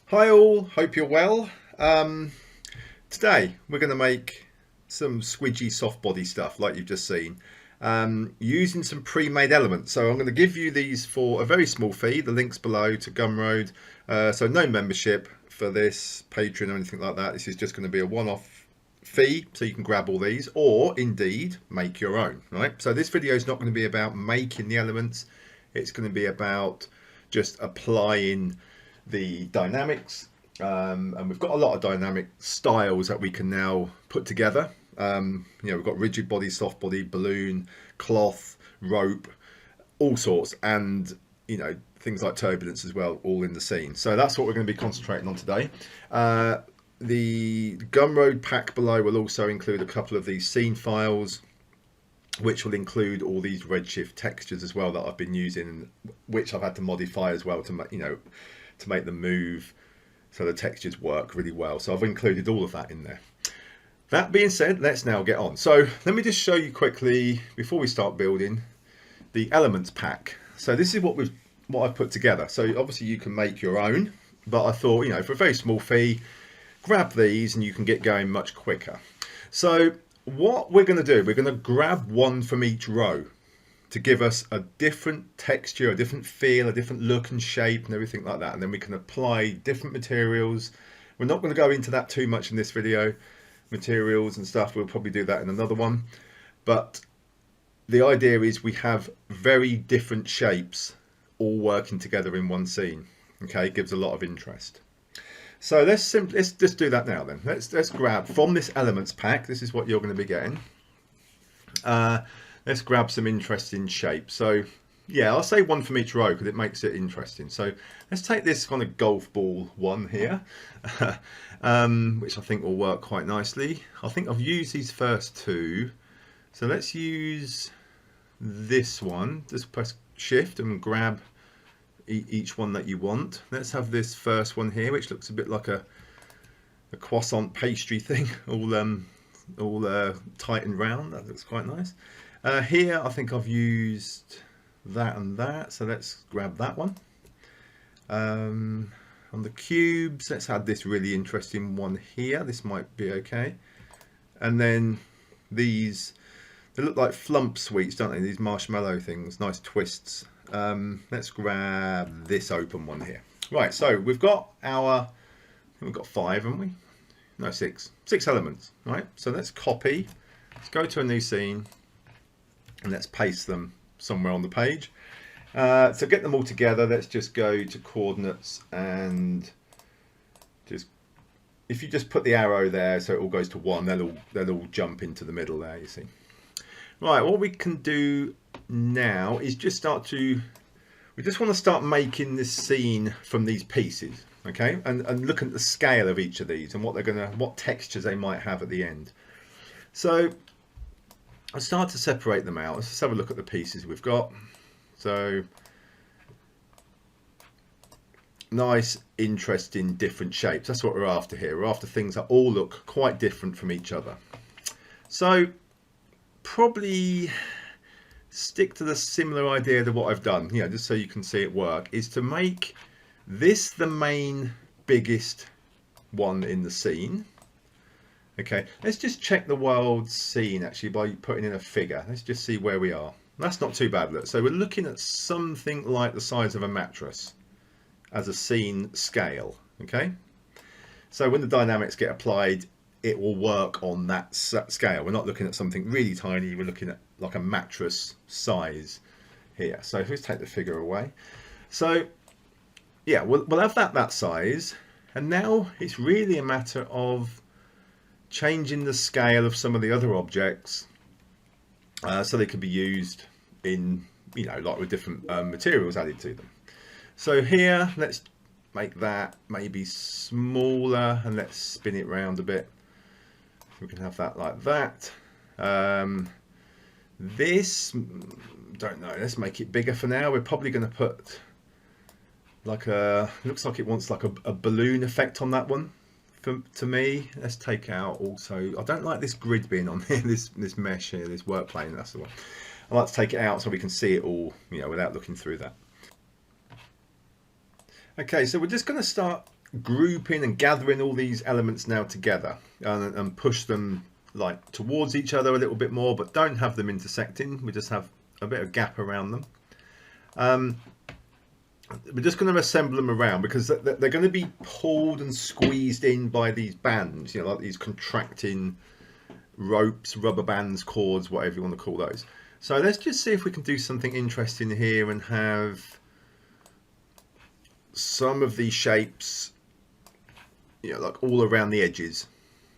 Hi all, hope you're well. Today we're going to make some squidgy soft body stuff like you've just seen using some pre-made elements. So I'm going to give you these for a very small fee. The link's below to Gumroad. So no membership for this, Patreon or anything like that. This is just going to be a one-off fee so you can grab all these or indeed make your own, right? So this video is not going to be about making the elements. It's going to be about just applying the dynamics, and we've got a lot of dynamic styles that we can now put together. We've got rigid body, soft body, balloon, cloth, rope, all sorts, and things like turbulence as well, all in the scene. So that's what we're going to be concentrating on today. The Gumroad pack below will also include a couple of these scene files, which will include all these Redshift textures as well that I've been using, which I've had to modify as well to make them move so the textures work really well. So I've included all of that in there. That being said, let's now get on. So let me just show you quickly before we start building the elements pack. So this is what I've put together. So obviously you can make your own, but I thought, for a very small fee, grab these and you can get going much quicker. So what we're going to do, we're going to grab one from each row to give us a different texture, a different feel, a different look and shape and everything like that. And then we can apply different materials. We're not going to go into that too much in this video, materials and stuff. We'll probably do that in another one. But the idea is we have very different shapes all working together in one scene. Okay, it gives a lot of interest. So let's just do that now then. Let's grab from this elements pack. This is what you're going to be getting. Let's grab some interesting shapes. So yeah, I'll say one from each row because it makes it interesting. So let's take this kind of golf ball one here, which I think will work quite nicely. I think I've used these first two. So let's use this one. Just press shift and grab each one that you want. Let's have this first one here, which looks a bit like a croissant pastry thing, all tight and round. That looks quite nice. Here I think I've used that and that, so let's grab that one. On the cubes, let's add this really interesting one here. This might be okay. And then these, they look like flump sweets, don't they? These marshmallow things, nice twists. Let's grab this open one here. Right, so we've got we've got 5, haven't we? No, 6 elements, right? So let's copy, let's go to a new scene and let's paste them somewhere on the page. So get them all together, let's just go to coordinates and if you just put the arrow there so it all goes to 1, they'll all jump into the middle there, you see. Right, what we can do now is we just want to start making this scene from these pieces, okay, and look at the scale of each of these and what textures they might have at the end. So I'll start to separate them out. Let's just have a look at the pieces we've got. So nice, interesting, different shapes. That's what we're after here. We're after things that all look quite different from each other. So probably stick to the similar idea to what I've done, just so you can see it work, is to make this the main biggest one in the scene. Okay, let's just check the world scene actually by putting in a figure. Let's just see where we are. That's not too bad, look. So we're looking at something like the size of a mattress as a scene scale, okay? So when the dynamics get applied, it will work on that scale. We're not looking at something really tiny, we're looking at like a mattress size here. So if we take the figure away, so yeah, we'll have that size, and now it's really a matter of changing the scale of some of the other objects so they can be used in, like with different materials added to them. So here, let's make that maybe smaller and let's spin it round a bit. We can have that like that. This, don't know, let's make it bigger for now. We're probably going to put like looks like it wants like a balloon effect on that one. To me, let's take out also, I don't like this grid being on here, this mesh here, this work plane, that's the one. I like to take it out so we can see it all, without looking through that. Okay, so we're just going to start grouping and gathering all these elements now together and push them like towards each other a little bit more, but don't have them intersecting. We just have a bit of gap around them. We're just going to assemble them around because they're going to be pulled and squeezed in by these bands, you know, like these contracting ropes, rubber bands, cords, whatever you want to call those. So let's just see if we can do something interesting here and have some of these shapes, you know, like all around the edges.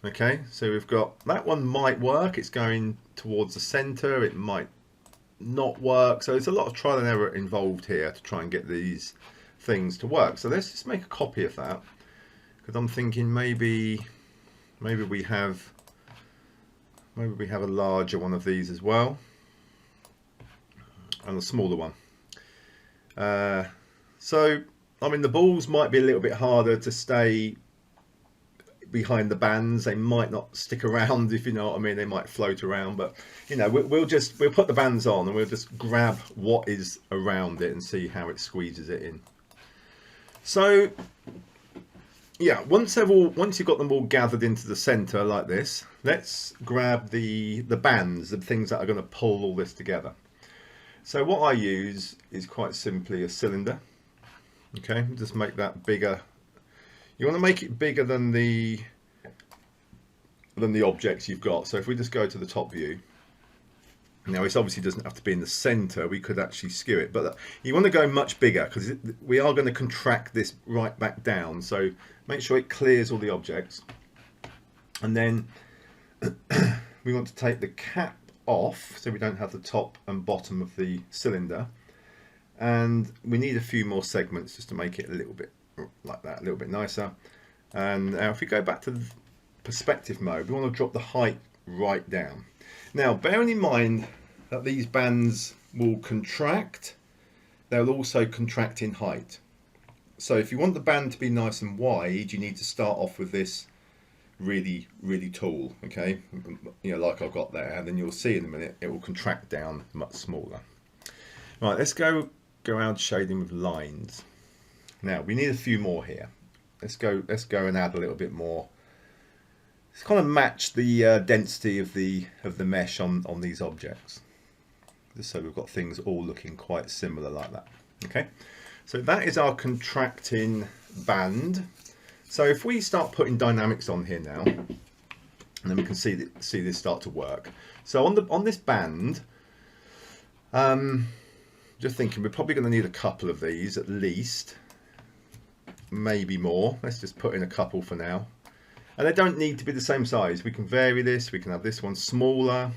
Okay, so we've got that one might work. It's going towards the center. It might not work. So there's a lot of trial and error involved here to try and get these things to work. So let's just make a copy of that, because I'm thinking maybe we have a larger one of these as well, and a smaller one. So I mean, the balls might be a little bit harder to stay behind the bands. They might not stick around, if you know what I mean. They might float around, but you know, we'll put the bands on and we'll just grab what is around it and see how it squeezes it in. So yeah, once you've got them all gathered into the center like this, let's grab the bands, the things that are going to pull all this together. So what I use is quite simply a cylinder. Okay, just make that bigger. You want to make it bigger than the objects you've got. So if we just go to the top view, now it obviously doesn't have to be in the center. We could actually skew it, but you want to go much bigger because we are going to contract this right back down. So make sure it clears all the objects, and then we want to take the cap off so we don't have the top and bottom of the cylinder, and we need a few more segments just to make it a little bit like that, a little bit nicer. And now if we go back to the perspective mode, we want to drop the height right down. Now bearing in mind that these bands will contract, they'll also contract in height. So if you want the band to be nice and wide, you need to start off with this really tall, okay, you know, like I've got there, and then you'll see in a minute it will contract down much smaller. Right, let's go around shading with lines. Now we need a few more here. Let's go and add a little bit more. Let's kind of match the density of the mesh on these objects, just so we've got things all looking quite similar like that. Okay, so that is our contracting band. So if we start putting dynamics on here now, and then we can see this start to work. So on this band, just thinking we're probably going to need a couple of these at least, maybe more. Let's just put in a couple for now, and they don't need to be the same size. We can vary this. We can have this one smaller,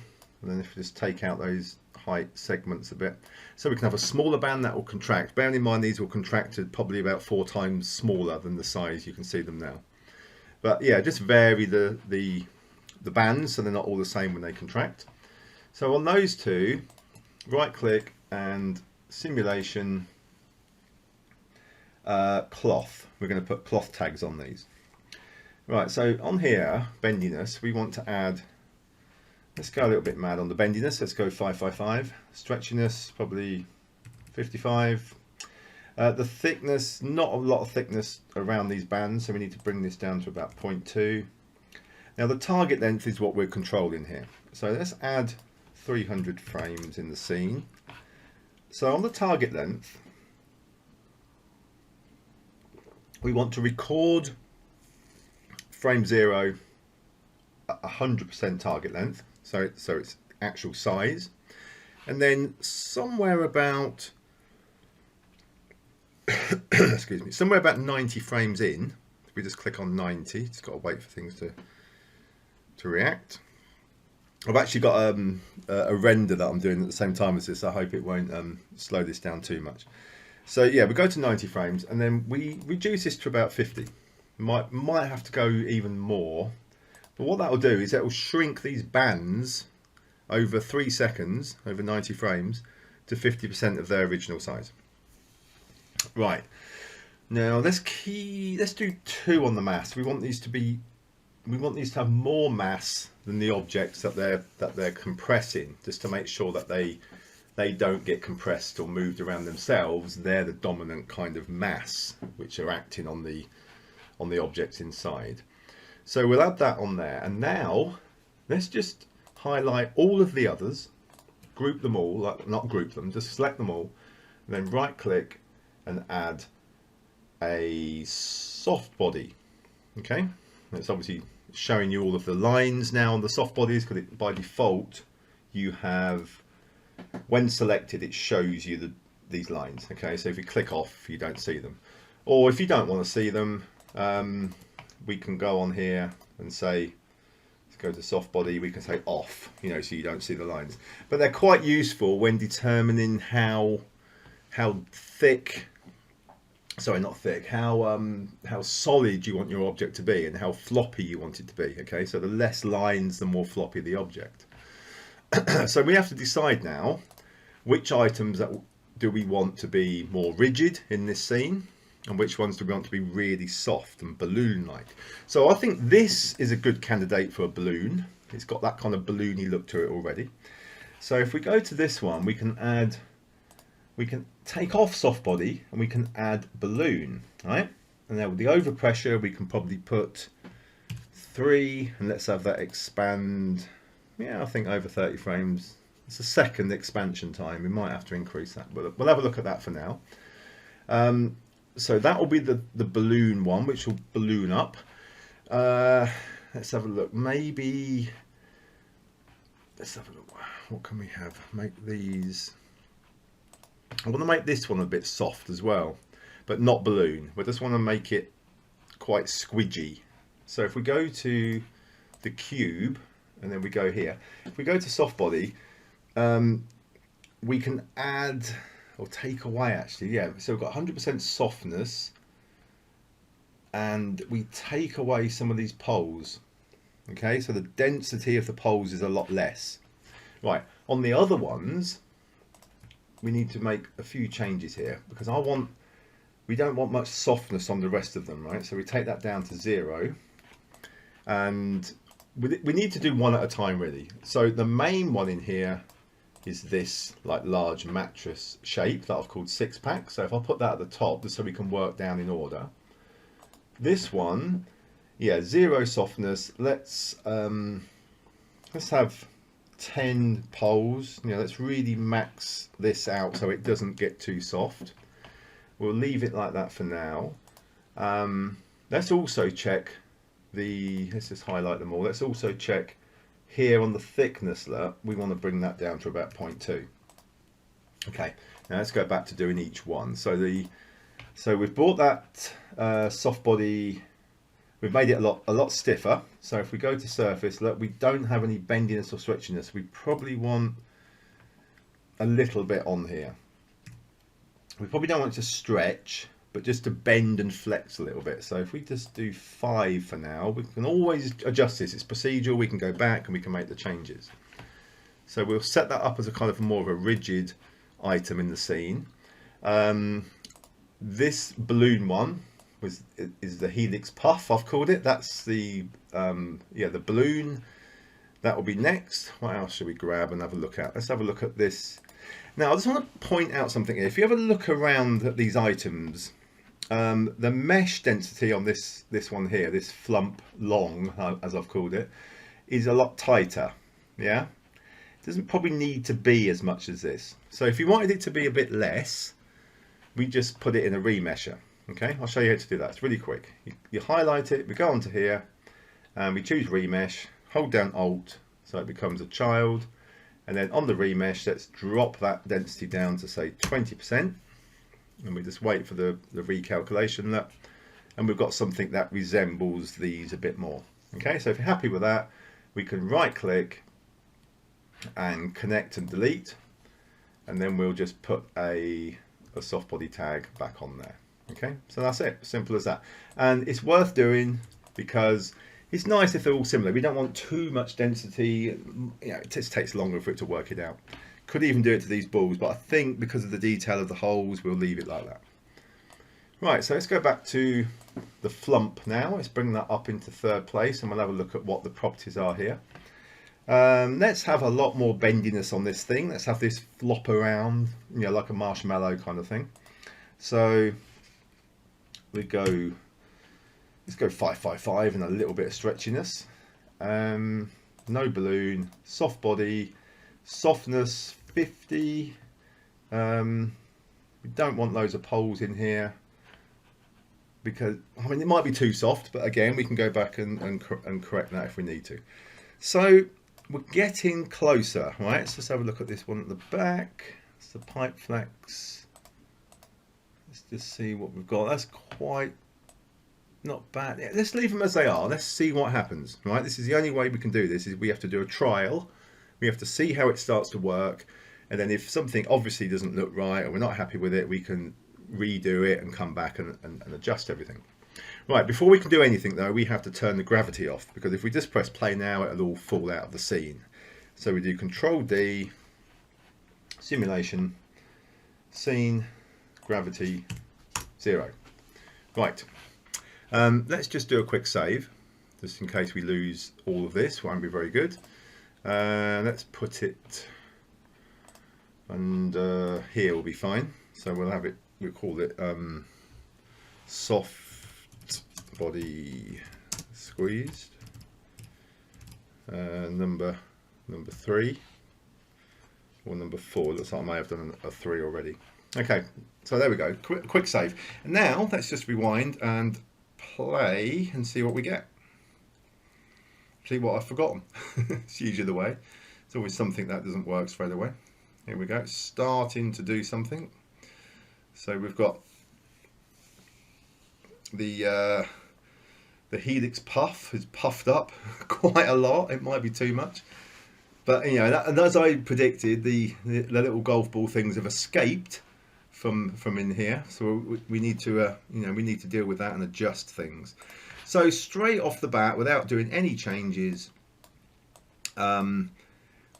and then if we just take out those height segments a bit, so we can have a smaller band that will contract. Bearing in mind these will contract to probably about 4 times smaller than the size you can see them now. But yeah, just vary the bands so they're not all the same when they contract. So on those two, right click and simulation cloth. We're going to put cloth tags on these. Right, so on here, bendiness, we want to add, let's go a little bit mad on the bendiness. Let's go 555. Stretchiness, probably 55. The thickness, not a lot of thickness around these bands, so we need to bring this down to about 0.2. Now the target length is what we're controlling here. So let's add 300 frames in the scene. So on the target length, we want to record frame 0 at 100% target length. So it's actual size, and then somewhere about excuse me, somewhere about 90 frames in, if we just click on 90, just got to wait for things to react. I've actually got a render that I'm doing at the same time as this. I hope it won't slow this down too much. So yeah, we go to 90 frames and then we reduce this to about 50. Might have to go even more. But what that will do is it will shrink these bands over 3 seconds, over 90 frames, to 50% of their original size. Right, now let's do 2 on the mass. We want these to have more mass than the objects that they're compressing, just to make sure that they don't get compressed or moved around themselves. They're the dominant kind of mass which are acting on the on the objects inside. So we'll add that on there, and now let's just highlight all of the others, group them all, like, not group them, just select them all, and then right click and add a soft body. Okay, it's obviously showing you all of the lines now on the soft bodies, because by default you have, when selected, it shows you these lines. Okay, so if you click off, you don't see them, or if you don't want to see them, we can go on here and say, let's go to soft body, we can say off, you know, so you don't see the lines. But they're quite useful when determining how thick, sorry, not thick, how solid you want your object to be and how floppy you want it to be. Okay, so the less lines, the more floppy the object. So we have to decide now which items that do we want to be more rigid in this scene, and which ones do we want to be really soft and balloon-like. So I think this is a good candidate for a balloon. It's got that kind of balloony look to it already. So if we go to this one, we can take off soft body and we can add balloon, right? And then with the overpressure, we can probably put 3, and let's have that expand. Yeah, I think over 30 frames. It's a second expansion time. We might have to increase that, but we'll have a look at that for now. So that will be the balloon one, which will balloon up. Let's have a look. Maybe, let's have a look. What can we have? Make these. I want to make this one a bit soft as well, but not balloon. We just want to make it quite squidgy. So if we go to the cube, and then we go here, if we go to soft body, we can add or take away, actually, yeah. So we've got 100% softness, and we take away some of these poles. Okay, so the density of the poles is a lot less. Right, on the other ones, we need to make a few changes here, because we don't want much softness on the rest of them, right? So we take that down to 0, and we need to do one at a time, really. So the main one in here is this like large mattress shape that I've called 6-pack. So if I put that at the top, just so we can work down in order. This one, yeah, 0 softness. Let's have 10 poles. You know, let's really max this out so it doesn't get too soft. We'll leave it like that for now. Let's also check let's just highlight them all. Let's also check here on the thickness. We want to bring that down to about 0.2. Okay, now let's go back to doing each one. So we've brought that soft body, we've made it a lot stiffer. So if we go to surface, look, we don't have any bendiness or stretchiness. We probably want a little bit on here. We probably don't want it to stretch, but just to bend and flex a little bit. So if we just do 5 for now, we can always adjust this. It's procedural. We can go back and we can make the changes. So we'll set that up as a kind of more of a rigid item in the scene. This balloon one is the helix puff, I've called it. That's the the balloon. That will be next. What else should we grab and have a look at? Let's have a look at this. Now I just want to point out something here. If you ever look around at these items, the mesh density on this one here, this flump long, as I've called it, is a lot tighter. Yeah, it doesn't probably need to be as much as this. So if you wanted it to be a bit less, we just put it in a remesher. Okay, I'll show you how to do that. It's really quick. You highlight it, we go onto here, and we choose remesh, hold down Alt so it becomes a child, and then on the remesh, let's drop that density down to say 20%, and we just wait for the recalculation, and we've got something that resembles these a bit more. Okay, so if you're happy with that, we can right click and connect and delete, and then we'll just put a soft body tag back on there. Okay, so that's it, simple as that. And it's worth doing because it's nice if they're all similar. We don't want too much density. You know, it just takes longer for it to work it out. Could even do it to these balls, but I think because of the detail of the holes, we'll leave it like that. Right, so let's go back to the flump now. Let's bring that up into 3rd place, and we'll have a look at what the properties are here. Let's have a lot more bendiness on this thing. Let's have this flop around, you know, like a marshmallow kind of thing. So we go let's go 555 and a little bit of stretchiness. No balloon, soft body, softness 50. We don't want loads of poles in here because, I mean, it might be too soft, but again, we can go back and correct that if we need to. So we're getting closer, right? So let's have a look at this one at the back. It's the pipe flex. Let's just see what we've got. That's quite not bad. Yeah, let's leave them as they are. Let's see what happens, right? This is the only way we can do this, is we have to do a trial. We have to see how it starts to work. And then if something obviously doesn't look right or we're not happy with it, we can redo it and come back and adjust everything. Right, before we can do anything though, we have to turn the gravity off, because if we just press play now, it'll all fall out of the scene. So we do Control D, simulation, scene, gravity, 0. Right, let's just do a quick save, just in case we lose all of this. Won't be very good. Let's put it, and here will be fine. So we'll have it, we'll call it soft body squeezed, number 3 or number 4. Looks like I may have done a 3 already. Okay, so there we go, quick save. And now let's just rewind and play and see what we get. See what I've forgotten. It's usually the way. It's always something that doesn't work straight away. Here we go, starting to do something. So we've got the helix puff is puffed up quite a lot. It might be too much, but you know, and as I predicted, the little golf ball things have escaped from in here. So we need to you know, we need to deal with that and adjust things. So straight off the bat, without doing any changes,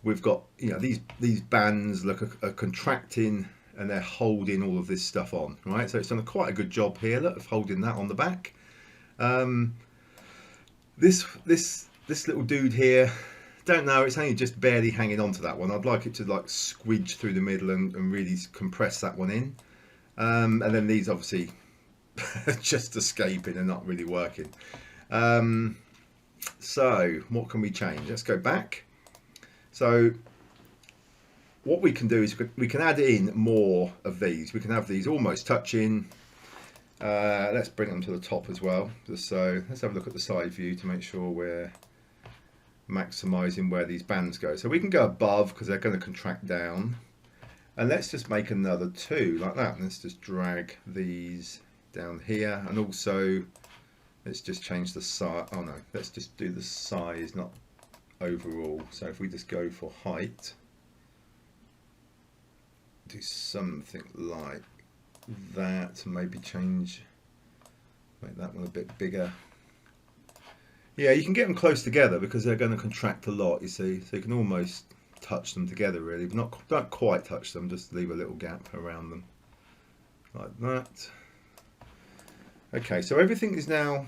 we've got, you know, these bands are contracting and they're holding all of this stuff on, right? So it's done quite a good job here, look, of holding that on the back. This little dude here, don't know, it's only just barely hanging on to that one. I'd like it to like squidge through the middle and really compress that one in. And then these obviously just escaping and not really working. So what can we change? Let's go back. So what we can do is we can add in more of these. We can have these almost touching. Let's bring them to the top as well. Just so let's have a look at the side view to make sure we're maximizing where these bands go. So we can go above because they're going to contract down. And let's just make another 2 like that. Let's just drag these down here, and also let's just change the size. Oh no, let's just do the size, not overall. So if we just go for height, do something like that, maybe change, make that one a bit bigger. Yeah, you can get them close together because they're going to contract a lot, you see, so you can almost touch them together really, but don't quite touch them, just leave a little gap around them like that. Okay, so everything is now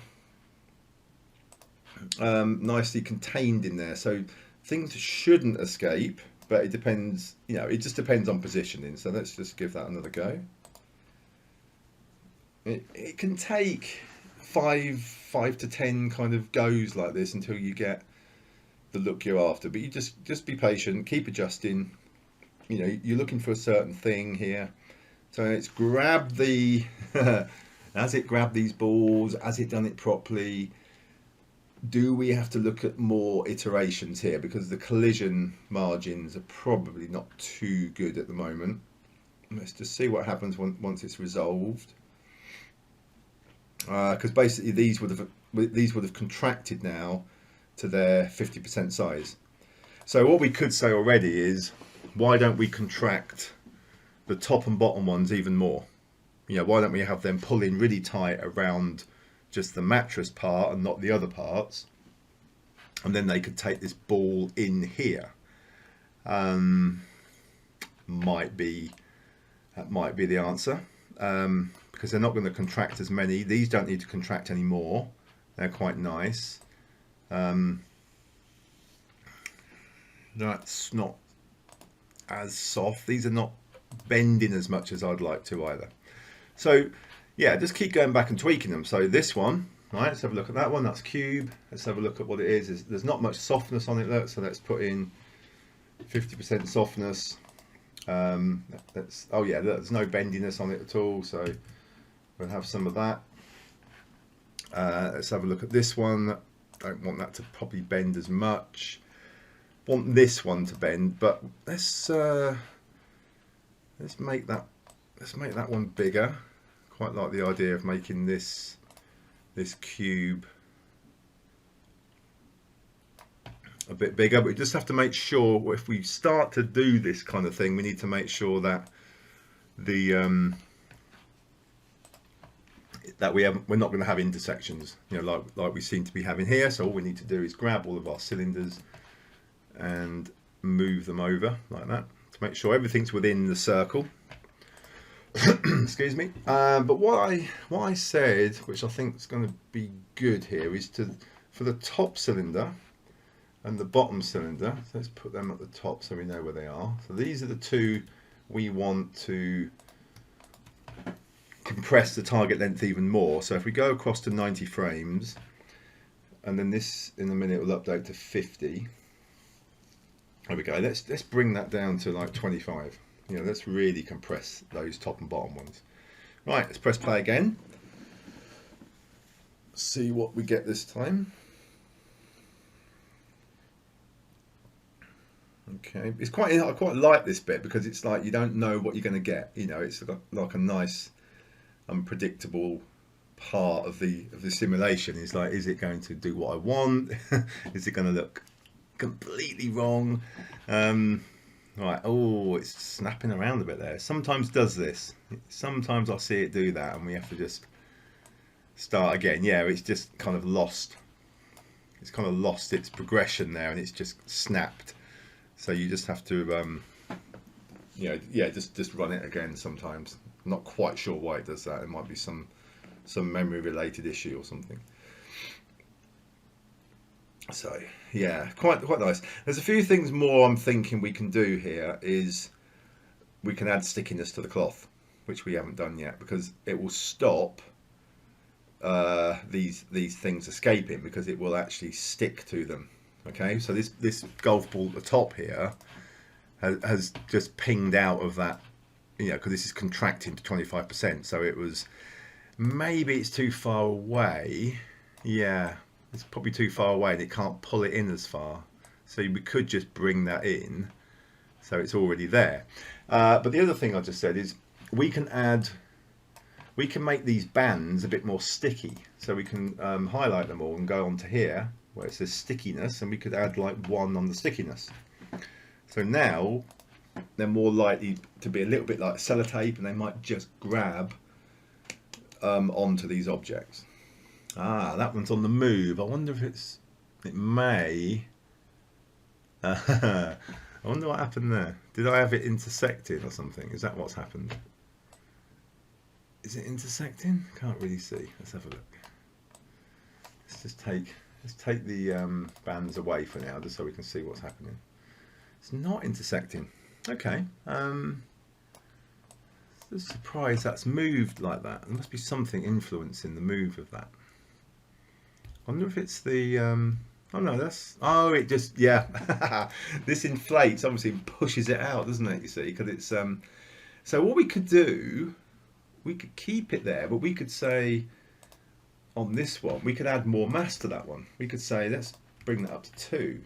nicely contained in there, so things shouldn't escape, but it depends, you know, it just depends on positioning. So let's just give that another go. It can take 5 to 10 kind of goes like this until you get the look you're after, but you just be patient, keep adjusting. You know, you're looking for a certain thing here, so it's grabbed the has it grabbed these balls, has it done it properly? Do we have to look at more iterations here, because the collision margins are probably not too good at the moment. Let's just see what happens once it's resolved, because basically these would have contracted now to their 50% size. So what we could say already is, why don't we contract the top and bottom ones even more? You know, why don't we have them pull in really tight around just the mattress part and not the other parts, and then they could take this ball in here. That might be the answer, because they're not going to contract as many. These don't need to contract anymore, they're quite nice. That's not as soft. These are not bending as much as I'd like to either. So yeah, just keep going back and tweaking them. So this one, Right, let's have a look at that one. That's cube. Let's have a look at what it is. There's not much softness on it, look, so let's put in 50% softness. Oh yeah, there's no bendiness on it at all, so we'll have some of that. Let's have a look at this one. Don't want that to probably bend as much. Want this one to bend, but let's make that one bigger. Quite like the idea of making this cube a bit bigger, but we just have to make sure if we start to do this kind of thing, we need to make sure that we're not going to have intersections, you know, like we seem to be having here. So all we need to do is grab all of our cylinders and move them over like that to make sure everything's within the circle. Excuse me. But what I said, which I think is going to be good here, is for the top cylinder and the bottom cylinder. So let's put them at the top so we know where they are. So these are the two we want to compress the target length even more. So if we go across to 90 frames, and then this in a minute will update to 50. There we go. Let's bring that down to like 25. You know, let's really compress those top and bottom ones. Right, let's press play again. See what we get this time. Okay, I quite like this bit because it's like you don't know what you're going to get. You know, it's like a nice, unpredictable part of the simulation. It's like, is it going to do what I want? Is it going to look completely wrong? Right, oh, it's snapping around a bit there. Sometimes does this. Sometimes I see it do that and we have to just start again. Yeah, it's just kind of lost. It's kind of lost its progression there and it's just snapped. So you just have to, you know, yeah, just run it again sometimes. I'm not quite sure why it does that. It might be some memory related issue or something. So yeah, quite nice. There's a few things more I'm thinking we can do here. Is we can add stickiness to the cloth, which we haven't done yet, because it will stop these things escaping, because it will actually stick to them. Okay, so this golf ball at the top here has just pinged out of that, you know, because this is contracting to 25%. So it was, maybe it's too far away. Yeah, it's probably too far away and it can't pull it in as far. So we could just bring that in, so it's already there. But the other thing I just said is we can make these bands a bit more sticky. So we can highlight them all and go onto here where it says stickiness, and we could add like 1 on the stickiness. So now they're more likely to be a little bit like sellotape, and they might just grab onto these objects. Ah, that one's on the move. I wonder if it may. I wonder what happened there. Did I have it intersecting or something? Is that what's happened? Is it intersecting? Can't really see. Let's have a look. Let's take the bands away for now, just so we can see what's happening. It's not intersecting. Okay. I'm surprised that's moved like that. There must be something influencing the move of that. I wonder if it's the oh no, it just, yeah. This inflates, obviously pushes it out, doesn't it, you see, because it's so what we could do, we could keep it there, but we could say on this one we could add more mass to that one. We could say let's bring that up to 2.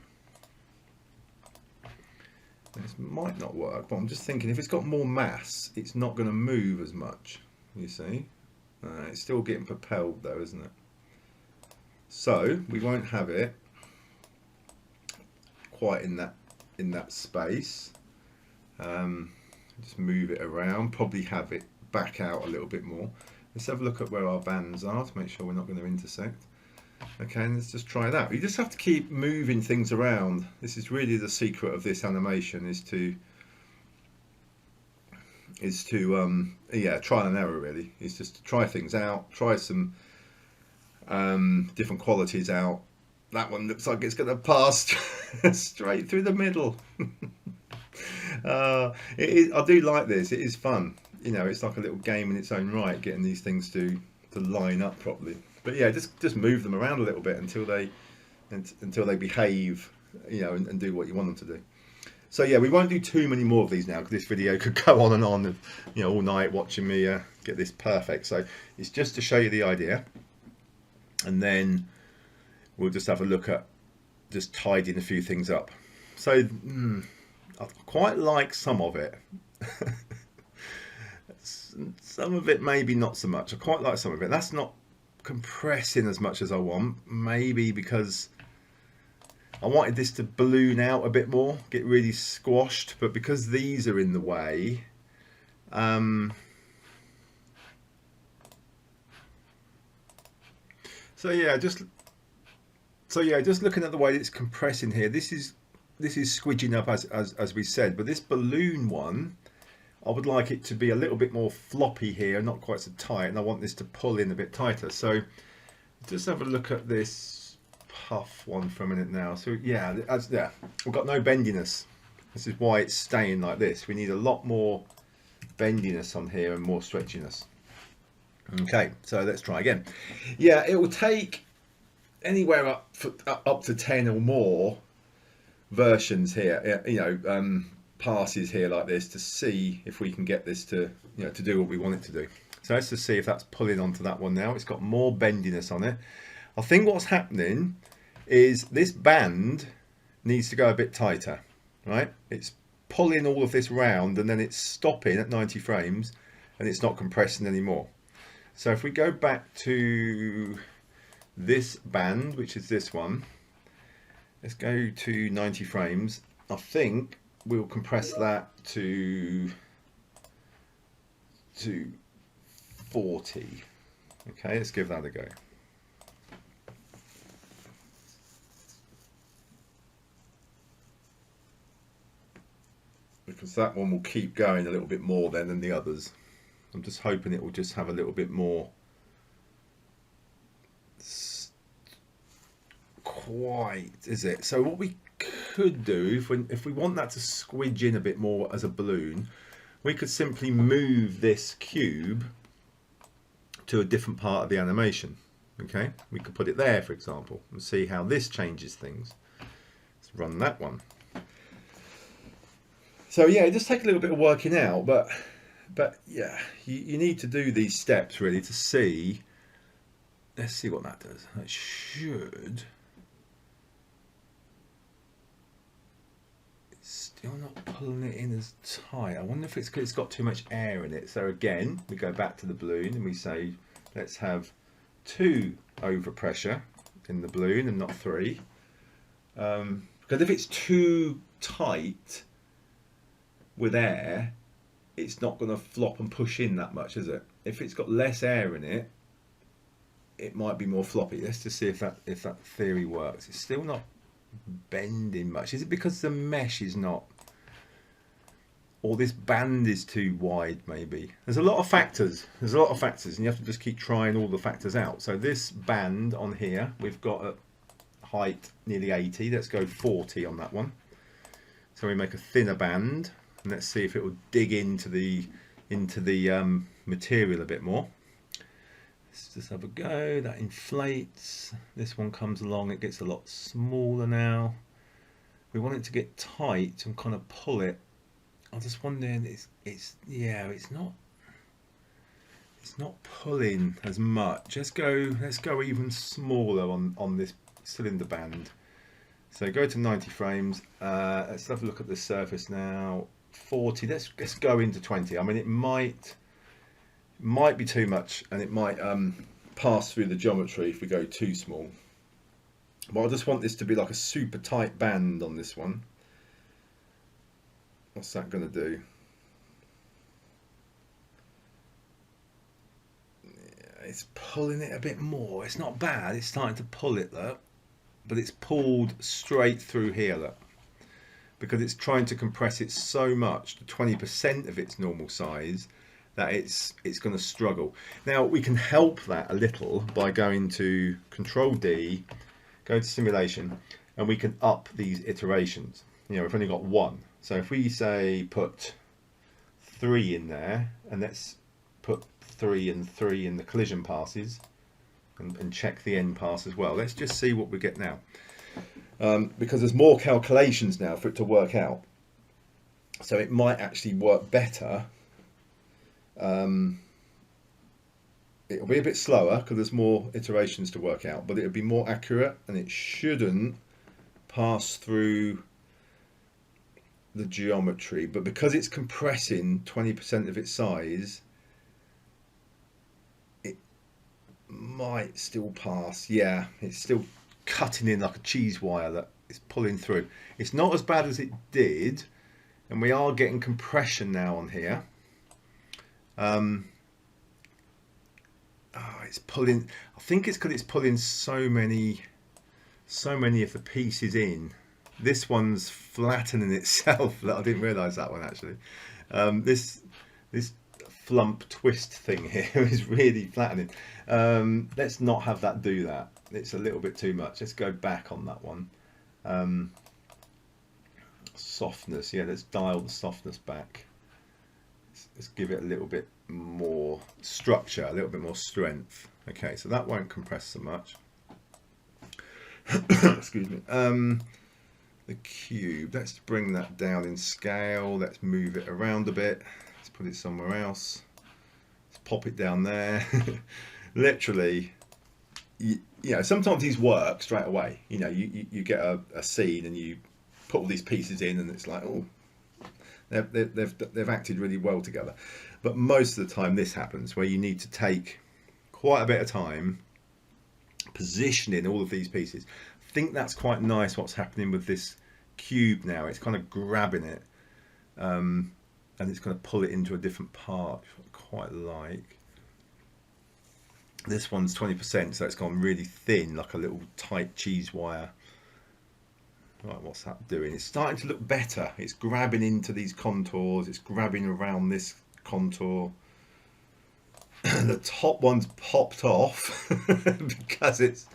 This might not work, but I'm just thinking if it's got more mass, it's not going to move as much, you see. It's still getting propelled though, isn't it? So we won't have it quite in that space. Just move it around, probably have it back out a little bit more. Let's have a look at where our bands are to make sure we're not going to intersect. Okay, and let's just try that. You just have to keep moving things around. This is really the secret of this animation, is to yeah, trial and error really. Is just to try things out, try some different qualities out. That one looks like it's going to pass straight through the middle. I do like this. It is fun. You know, it's like a little game in its own right, getting these things to line up properly. But yeah, just move them around a little bit until they behave, you know, and do what you want them to do. So yeah, we won't do too many more of these now because this video could go on and on, you know, all night watching me get this perfect. So it's just to show you the idea, and then we'll just have a look at just tidying a few things up. So I quite like some of it. Some of it maybe not so much. I quite like some of it. That's not compressing as much as I want, maybe because I wanted this to balloon out a bit more, get really squashed, but because these are in the way, so yeah, just looking at the way it's compressing here, this is squidging up as we said, but this balloon one, I would like it to be a little bit more floppy here, not quite so tight, and I want this to pull in a bit tighter. So just have a look at this puff one for a minute now. So yeah, we've got no bendiness. This is why it's staying like this. We need a lot more bendiness on here and more stretchiness. Okay, so let's try again. Yeah, it will take anywhere up to 10 or more versions here, you know, passes here like this to see if we can get this to, you know, to do what we want it to do. So let's just see if that's pulling onto that one now. It's got more bendiness on it. I think what's happening is this band needs to go a bit tighter, right? It's pulling all of this round and then it's stopping at 90 frames and it's not compressing anymore. So if we go back to this band, which is this one, let's go to 90 frames. I think we'll compress that to 40. Okay, let's give that a go. Because that one will keep going a little bit more then than the others. I'm just hoping it will just have a little bit more quite, is it? So what we could do, if we want that to squidge in a bit more as a balloon, we could simply move this cube to a different part of the animation. Okay, we could put it there, for example, and see how this changes things. Let's run that one. So yeah, it does take a little bit of working out, but yeah, you need to do these steps really to see. Let's see what that does. That should. Still not pulling it in as tight. I wonder if it's because it's got too much air in it. So again, we go back to the balloon and we say, let's have 2 overpressure in the balloon and not 3. Because if it's too tight with air, it's not going to flop and push in that much, is it? If it's got less air in it, it might be more floppy. Let's just see if that theory works. It's still not bending much. Is it because the mesh is not, or this band is too wide? Maybe there's a lot of factors, and you have to just keep trying all the factors out. So this band on here, we've got a height nearly 80. Let's go 40 on that one. So we make a thinner band, and let's see if it will dig into the material a bit more. Let's just have a go. That inflates. This one comes along, it gets a lot smaller now. We want it to get tight and kind of pull it. I'm just wondering, it's not pulling as much. Let's go even smaller on this cylinder band. So go to 90 frames. Let's have a look at the surface now. 40. Let's go into 20. I mean, it might be too much, and it might pass through the geometry if we go too small. But I just want this to be like a super tight band on this one. What's that going to do? Yeah, it's pulling it a bit more. It's not bad. It's starting to pull it, look. But it's pulled straight through here, look. Because it's trying to compress it so much to 20% of its normal size that it's going to struggle. Now we can help that a little by going to Control D, go to simulation, and we can up these iterations. You know, we've only got 1. So if we say put 3 in there, and let's put 3 and 3 in the collision passes, and check the end pass as well. Let's just see what we get now, because there's more calculations now for it to work out. So it might actually work better. It'll be a bit slower because there's more iterations to work out, but it'll be more accurate, and it shouldn't pass through the geometry. But because it's compressing 20% of its size, it might still pass. Yeah, it's still cutting in like a cheese wire that is pulling through. It's not as bad as it did, and we are getting compression now on here. It's pulling. I think it's because it's pulling so many of the pieces in. This one's flattening itself. I didn't realise that one actually. This flump twist thing here is really flattening. Let's not have that do that. It's a little bit too much. Let's go back on that one. Softness. Yeah, let's dial the softness back. Let's give it a little bit more structure, a little bit more strength. Okay, so that won't compress so much. Excuse me. The cube, let's bring that down in scale. Let's move it around a bit. Let's put it somewhere else. Let's pop it down there. Literally, you know, sometimes these work straight away. You know, you get a scene and you put all these pieces in and it's like, oh, they've acted really well together. But most of the time this happens where you need to take quite a bit of time positioning all of these pieces. I think that's quite nice what's happening with this cube now. It's kind of grabbing it and it's going to pull it into a different part, which I quite like. This one's 20%, so it's gone really thin, like a little tight cheese wire. Right, what's that doing? It's starting to look better. It's grabbing into these contours. It's grabbing around this contour. The top one's popped off because it's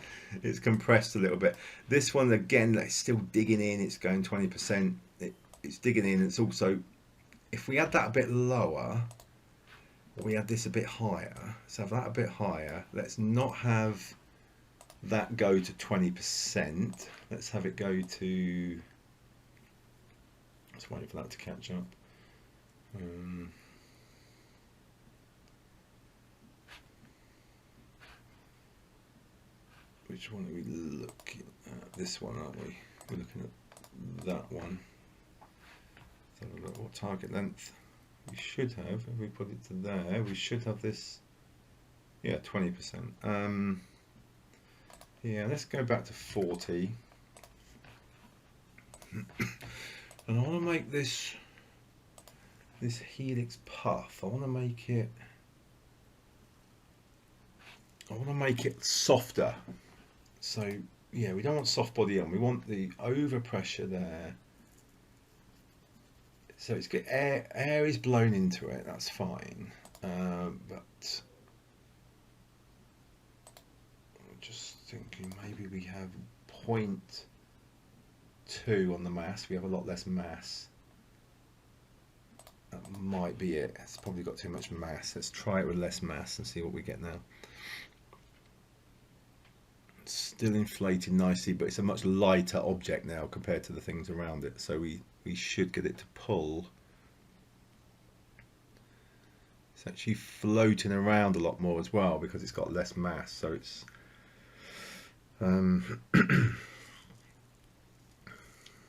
compressed a little bit. This one again, it's still digging in. It's going 20%. It's digging in. It's also, if we had that a bit lower, or we had this a bit higher. Let's have that a bit higher. Let's not have that go to 20%. Let's have it go to, let's wait for that to catch up. Which one are we looking at? This one, aren't we? We're looking at that one. Let's have a look. What target length? We should have, if we put it to there, we should have this, yeah, 20%. Yeah, let's go back to 40. And I want to make this helix puff. I want to make it softer. So yeah, we don't want soft body on. We want the overpressure there. So it's good. Air is blown into it. That's fine. But I'm just thinking maybe we have 0.2 on the mass. We have a lot less mass. That might be it. It's probably got too much mass. Let's try it with less mass and see what we get now. It's still inflating nicely, but it's a much lighter object now compared to the things around it. So we should get it to pull. It's actually floating around a lot more as well because it's got less mass. So it's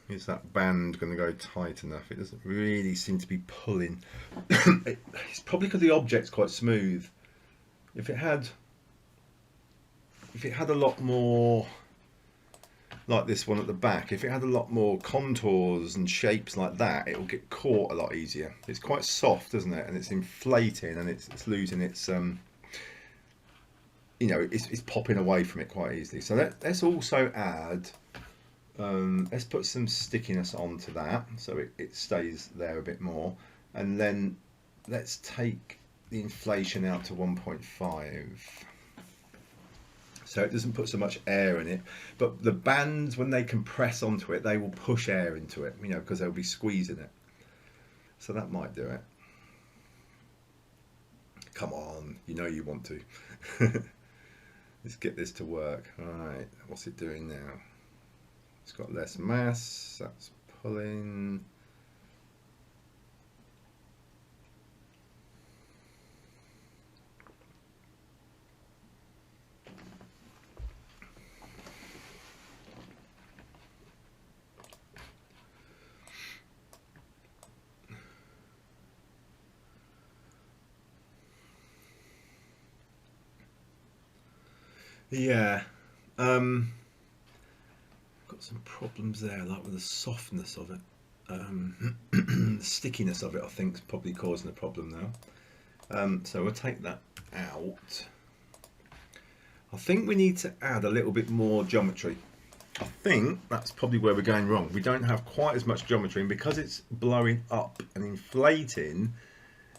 is that band going to go tight enough? It doesn't really seem to be pulling. It's probably because the object's quite smooth. If it had a lot more, like this one at the back, if it had a lot more contours and shapes like that, it will get caught a lot easier. It's quite soft, isn't it? And it's inflating and it's losing its, you know, it's popping away from it quite easily. So let's also add, let's put some stickiness onto that so it stays there a bit more. And then let's take the inflation out to 1.5. So it doesn't put so much air in it, but the bands, when they compress onto it, they will push air into it, you know, because they'll be squeezing it. So that might do it. Come on, you know you want to. Let's get this to work. Alright, what's it doing now? It's got less mass, that's pulling. Yeah, got some problems there, like with the softness of it. The stickiness of it, I think, is probably causing a problem now. So we'll take that out. I think we need to add a little bit more geometry. I think that's probably where we're going wrong. We don't have quite as much geometry, and because it's blowing up and inflating,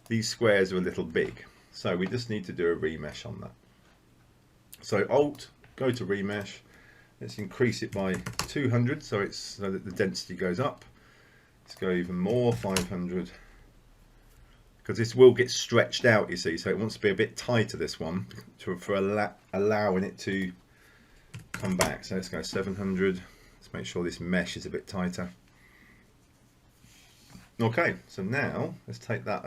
these squares are a little big. So we just need to do a remesh on that. So Alt, go to remesh. Let's increase it by 200 so that the density goes up. Let's go even more, 500, because this will get stretched out, you see. So it wants to be a bit tighter, this one, for allowing it to come back. So let's go 700. Let's make sure this mesh is a bit tighter. Okay, so now let's take that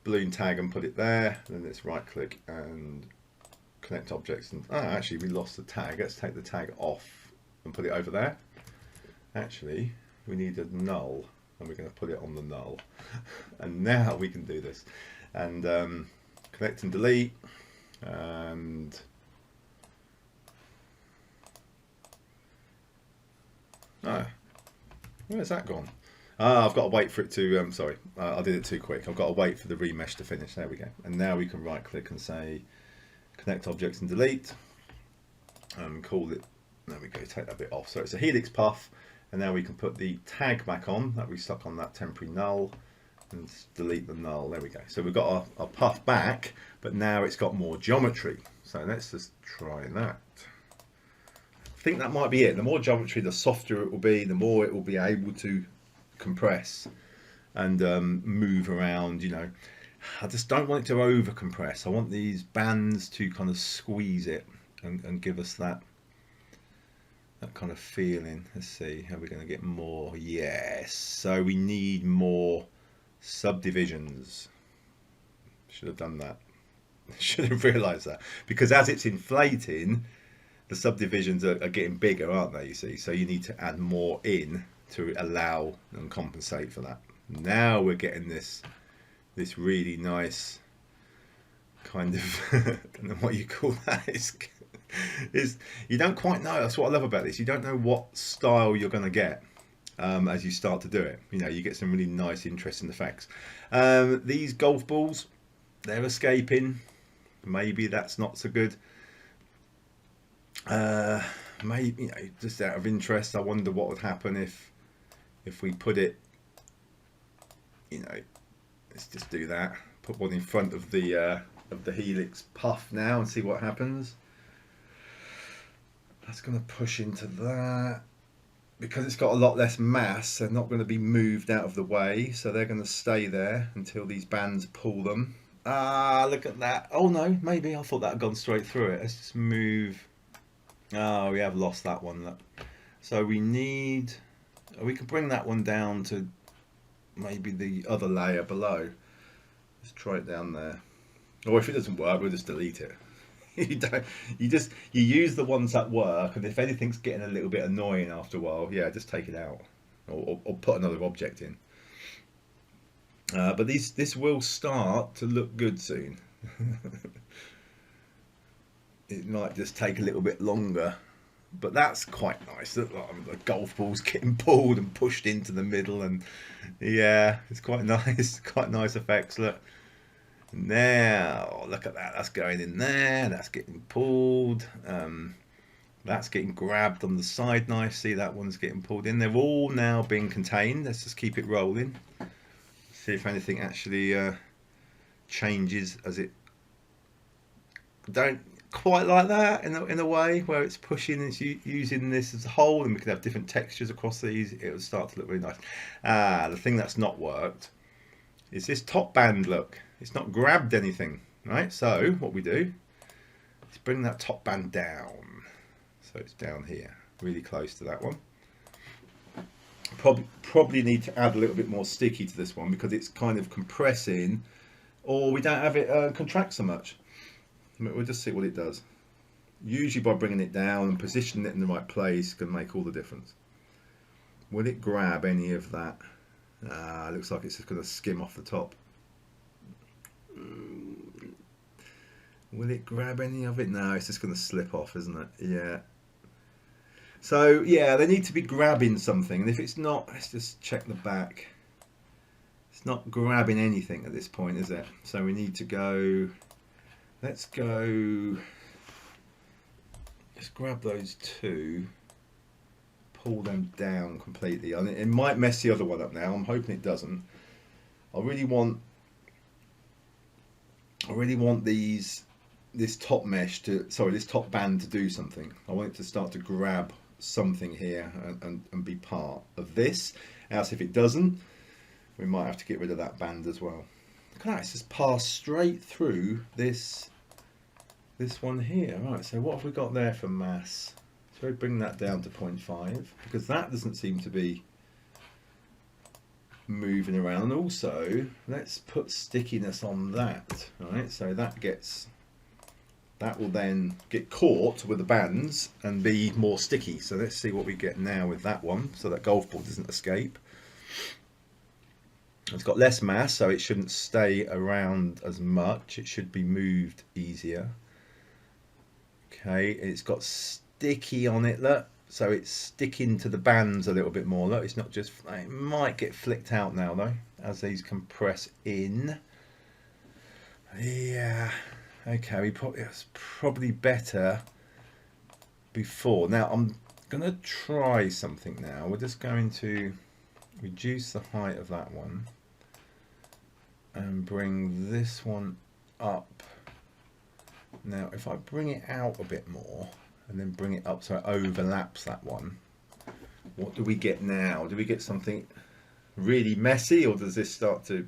balloon tag and put it there. Then let's right click and connect objects. And actually we lost the tag. Let's take the tag off and put it over there. Actually, we need a null, and we're going to put it on the null. And now we can do this. And connect and delete. And where's that gone? I've got to wait for it to, sorry, I did it too quick. I've got to wait for the remesh to finish. There we go. And now we can right click and say connect objects and delete. Call it, there we go, take that bit off. So it's a helix puff, and now we can put the tag back on that we stuck on that temporary null and delete the null. There we go. So we've got our puff back, but now it's got more geometry. So let's just try that. I think that might be it. The more geometry, the softer it will be, the more it will be able to compress and move around, you know. I just don't want it to over compress. I want these bands to kind of squeeze it and give us that kind of feeling. Let's see how we're going to get more. Yes, so we need more subdivisions. Should have done that. Should have realized that, because as it's inflating, the subdivisions are getting bigger, aren't they, you see? So you need to add more in to allow and compensate for that. Now we're getting this really nice kind of I don't know what you call that. Is you don't quite know. That's what I love about this. You don't know what style you're going to get as you start to do it. You know, you get some really nice, interesting effects. These golf balls, they're escaping. Maybe that's not so good. Maybe, you know, just out of interest, I wonder what would happen if we put it, you know, let's just do that. Put one in front of the helix puff now and see what happens. That's going to push into that. Because it's got a lot less mass, they're not going to be moved out of the way, so they're going to stay there until these bands pull them. Look at that. Oh no, maybe I thought that had gone straight through it. Let's just move. Oh, we have lost that one. Look. So we can bring that one down to maybe the other layer below. Let's try it down there. Or if it doesn't work, we'll just delete it. You use the ones that work, and if anything's getting a little bit annoying after a while, yeah, just take it out or put another object in. But this will start to look good soon. It might just take a little bit longer, but that's quite nice. Look, the golf ball's getting pulled and pushed into the middle, and yeah, it's quite nice. Quite nice effects. Look. Now look at that, that's going in there, that's getting pulled, that's getting grabbed on the side knife. See, that one's getting pulled in. They're all now being contained. Let's just keep it rolling, see if anything actually changes as it don't quite like that in a way where it's pushing, it's using this as a whole, and we can have different textures across these. It will start to look really nice. The thing that's not worked is this top band. Look, it's not grabbed anything, right? So what we do, Let's bring that top band down. So it's down here, really close to that one. Probably need to add a little bit more sticky to this one because it's kind of compressing, or we don't have it contract so much. We'll just see what it does. Usually by bringing it down and positioning it in the right place can make all the difference. Will it grab any of that? Looks like it's just going to skim off the top. Will it grab any of it? No, it's just going to slip off, isn't it? Yeah. So yeah, they need to be grabbing something, and if it's not, let's just check the back. It's not grabbing anything at this point, is it? So we need to go, let's go, just grab those two, pull them down completely. And it might mess the other one up now. I'm hoping it doesn't. I really want this top mesh to, sorry, this top band to do something. I want it to start to grab something here and be part of this. Else if it doesn't, we might have to get rid of that band as well. Look at that, it's just passed straight through this one here. Right, so what have we got there for mass? So we bring that down to 0.5 because that doesn't seem to be moving around. And also let's put stickiness on that. Right, so that will then get caught with the bands and be more sticky. So let's see what we get now with that one, so that golf ball doesn't escape. It's got less mass, so it shouldn't stay around as much. It should be moved easier. Okay, it's got sticky on it, look. So it's sticking to the bands a little bit more. Look, it's not just, it might get flicked out now though, as these compress in. Yeah. Okay, it's probably better before. Now I'm going to try something now. We're just going to reduce the height of that one and bring this one up. Now if I bring it out a bit more and then bring it up so it overlaps that one, what do we get now? Do we get something really messy, or does this start to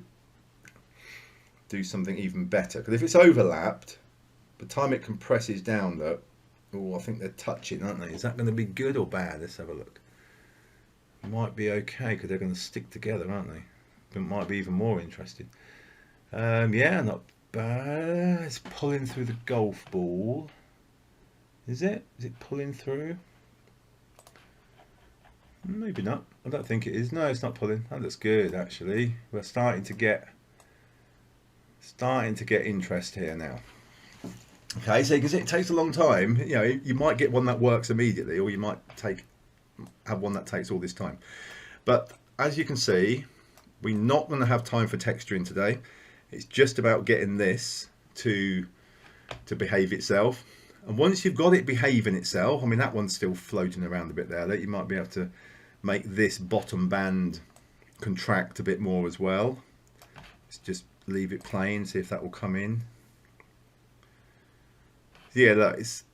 do something even better? Because if it's overlapped, by the time it compresses down, look, oh, I think they're touching, aren't they? Is that going to be good or bad? Let's have a look. Might be okay because they're going to stick together, aren't they? But it might be even more interesting. Yeah, not bad. It's pulling through the golf ball. Is it? Is it pulling through? Maybe not. I don't think it is. No, it's not pulling. That looks good actually. We're starting to get interest here now. Okay, so because it takes a long time, you know, you might get one that works immediately, or you might have one that takes all this time. But as you can see, we're not going to have time for texturing today. It's just about getting this to behave itself. And once you've got it behaving itself, I mean, that one's still floating around a bit there. You might be able to make this bottom band contract a bit more as well. Let's just leave it plain, see if that will come in. Yeah, look, it's,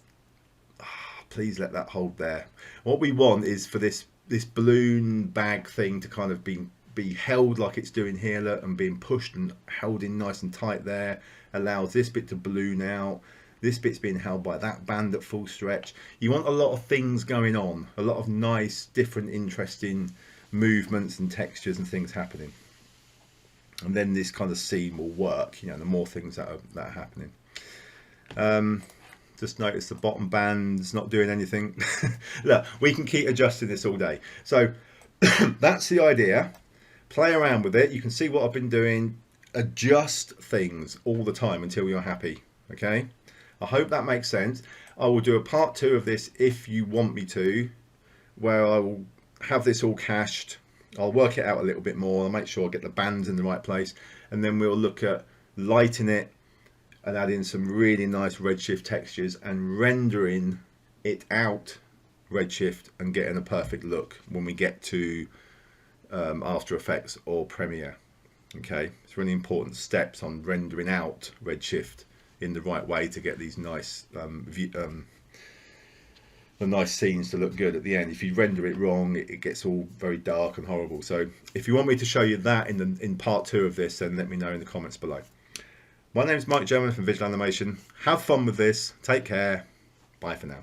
please let that hold there. What we want is for this balloon bag thing to kind of be held like it's doing here, look, and being pushed and held in nice and tight there. Allows this bit to balloon out. This bit's being held by that band at full stretch. You want a lot of things going on, a lot of nice, different, interesting movements and textures and things happening. And then this kind of scene will work, you know, the more things that are happening. Just notice the bottom band's not doing anything. Look, we can keep adjusting this all day. So that's the idea. Play around with it. You can see what I've been doing. Adjust things all the time until you're happy. Okay? I hope that makes sense. I will do a part 2 of this if you want me to, where I will have this all cached. I'll work it out a little bit more. I'll make sure I get the bands in the right place, and then we'll look at lighting it and adding some really nice redshift textures and rendering it out redshift and getting a perfect look when we get to After Effects or Premiere. Okay, it's really important steps on rendering out redshift in the right way to get these nice the nice scenes to look good at the end. If you render it wrong, it gets all very dark and horrible. So if you want me to show you that in part 2 of this, then let me know in the comments below. My name's Mike German from Visual Animation. Have fun with this. Take care. Bye for now.